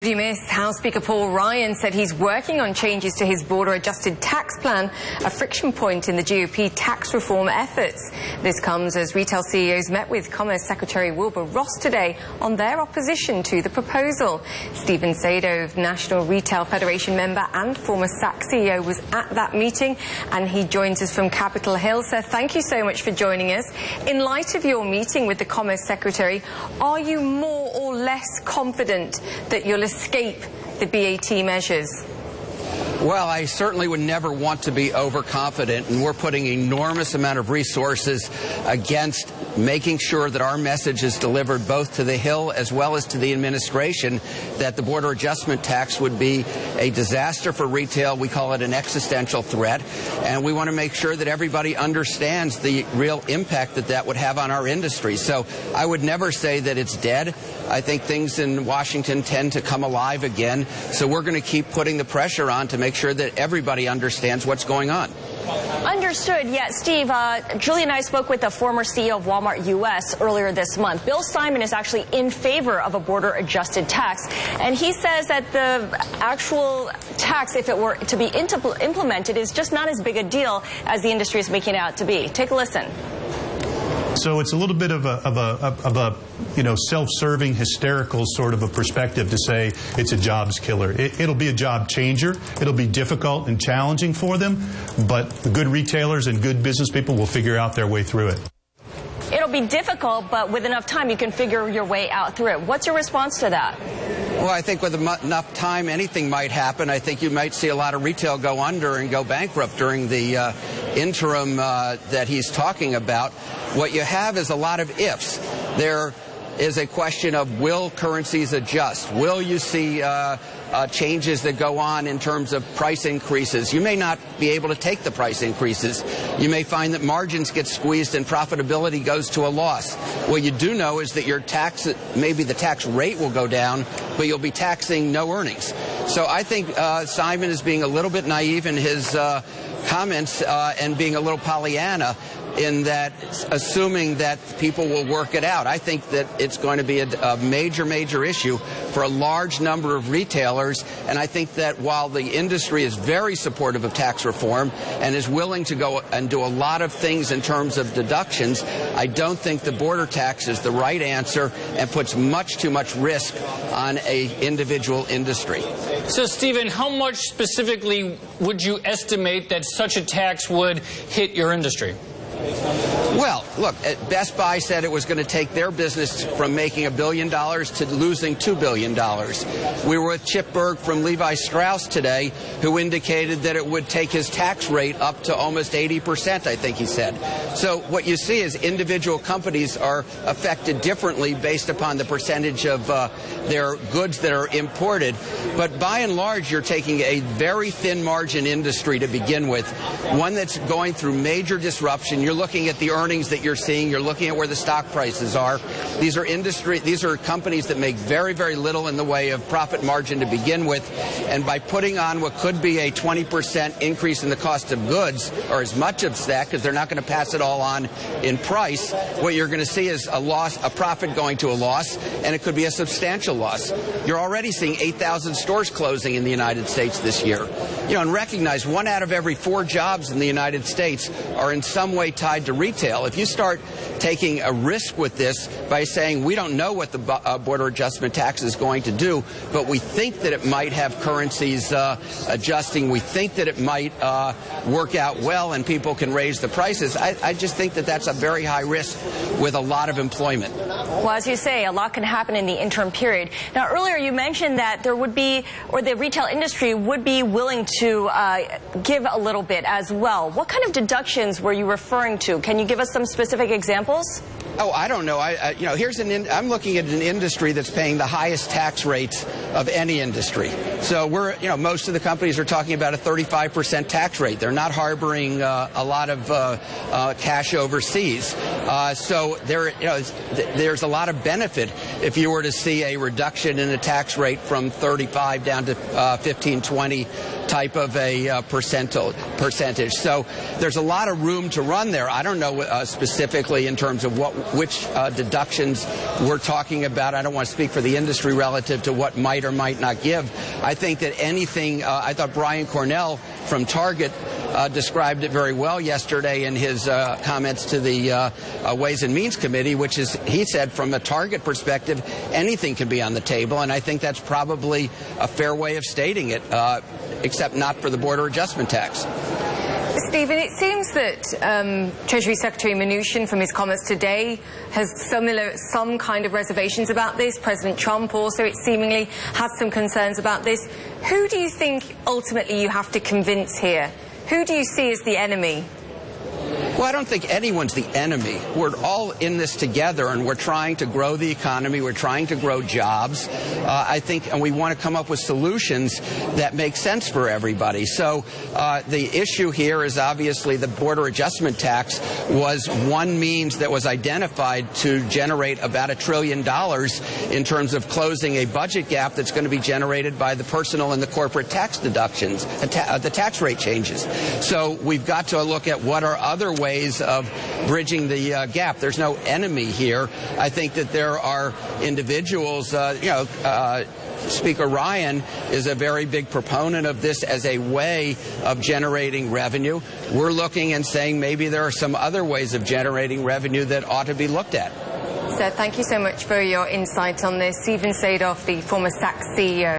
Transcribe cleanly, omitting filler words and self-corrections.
You missed House Speaker Paul Ryan said he's working on changes to his border-adjusted tax plan, a friction point in the GOP tax reform efforts. This comes as retail CEOs met with Commerce Secretary Wilbur Ross today on their opposition to the proposal. Stephen Sadove, National Retail Federation member and former SAC CEO, was at that meeting, and he joins us from Capitol Hill. Sir, thank you so much for joining us. In light of your meeting with the Commerce Secretary, are you more or less confident that you'll escape the BAT measures? Well, I certainly would never want to be overconfident, and we're putting an enormous amount of resources against making sure that our message is delivered both to the Hill as well as to the administration that the border adjustment tax would be a disaster for retail. We call it an existential threat, and we want to make sure that everybody understands the real impact that that would have on our industry. So I would never say that it's dead. I think things in Washington tend to come alive again, so we're going to keep putting the pressure on to make sure that everybody understands what's going on. Understood. Yeah, Steve, Julie and I spoke with the former CEO of Walmart U.S. earlier this month. Bill Simon is actually in favor of a border-adjusted tax, and he says that the actual tax, if it were to be implemented, is just not as big a deal as the industry is making it out to be. Take a listen. So it's a little bit of a self-serving, hysterical sort of a perspective to say it's a jobs killer. It'll be a job changer. It'll be difficult and challenging for them, but the good retailers and good business people will figure out their way through it. It'll be difficult, but with enough time, you can figure your way out through it. What's your response to that? Well, I think with enough time, anything might happen. I think you might see a lot of retail go under and go bankrupt during the interim that he's talking about. What you have is a lot of ifs. There is a question of, will currencies adjust? Will you see changes that go on in terms of price increases? You may not be able to take the price increases. You may find that margins get squeezed and profitability goes to a loss. What you do know is that your tax, maybe the tax rate will go down, but you'll be taxing no earnings. So I think Simon is being a little bit naive in his comments and being a little Pollyanna in that, assuming that people will work it out. I think that it's going to be a major, major issue for a large number of retailers, and I think that while the industry is very supportive of tax reform and is willing to go and do a lot of things in terms of deductions, I don't think the border tax is the right answer and puts much too much risk on an individual industry. So, Stephen, how much specifically would you estimate that such a tax would hit your industry? Well, look, Best Buy said it was going to take their business from making $1 billion to losing $2 billion. We were with Chip Berg from Levi Strauss today, who indicated that it would take his tax rate up to almost 80%, I think he said. So what you see is individual companies are affected differently based upon the percentage of their goods that are imported. But by and large, you're taking a very thin margin industry to begin with, one that's going through major disruption. You're looking at the earnings that you're seeing. You're looking at where the stock prices are. These are companies that make very, very little in the way of profit margin to begin with. And by putting on what could be a 20% increase in the cost of goods, or as much of that, because they're not going to pass it all on in price, what you're going to see is a loss, a profit going to a loss, and it could be a substantial loss. You're already seeing 8,000 stores closing in the United States this year. And recognize 1 out of every 4 jobs in the United States are in some way tied to retail. If you start taking a risk with this by saying we don't know what the border adjustment tax is going to do, but we think that it might have currencies adjusting, we think that it might work out well and people can raise the prices, I just think that that's a very high risk with a lot of employment. Well, as you say, a lot can happen in the interim period. Now, earlier you mentioned that there would be, or the retail industry would be willing to give a little bit as well. What kind of deductions were you referring to? Can you give us some specific examples? Oh, I don't know. I'm looking at an industry that's paying the highest tax rates of any industry. So most of the companies are talking about a 35% tax rate. They're not harboring a lot of cash overseas. So there's a lot of benefit if you were to see a reduction in the tax rate from 35 down to 15, 20 type of a percentage. So there's a lot of room to run there. I don't know specifically in terms of which deductions we're talking about. I don't want to speak for the industry relative to what might or might not give. I think that anything, I thought Brian Cornell from Target described it very well yesterday in his comments to the Ways and Means Committee, which is, he said, from a Target perspective, anything can be on the table, and I think that's probably a fair way of stating it, except not for the border adjustment tax. Stephen, it seems that Treasury Secretary Mnuchin, from his comments today, has some kind of reservations about this. President Trump also, it seemingly, has some concerns about this. Who do you think ultimately you have to convince here? Who do you see as the enemy? Well, I don't think anyone's the enemy. We're all in this together, and we're trying to grow the economy. We're trying to grow jobs. I think, and we want to come up with solutions that make sense for everybody. So the issue here is obviously the border adjustment tax was one means that was identified to generate about $1 trillion in terms of closing a budget gap that's going to be generated by the personal and the corporate tax deductions, the tax rate changes. So we've got to look at what are other ways of bridging the gap. There's no enemy here. I think that there are individuals, Speaker Ryan is a very big proponent of this as a way of generating revenue. We're looking and saying maybe there are some other ways of generating revenue that ought to be looked at. Sir, thank you so much for your insight on this. Stephen Sadove, the former Saks CEO.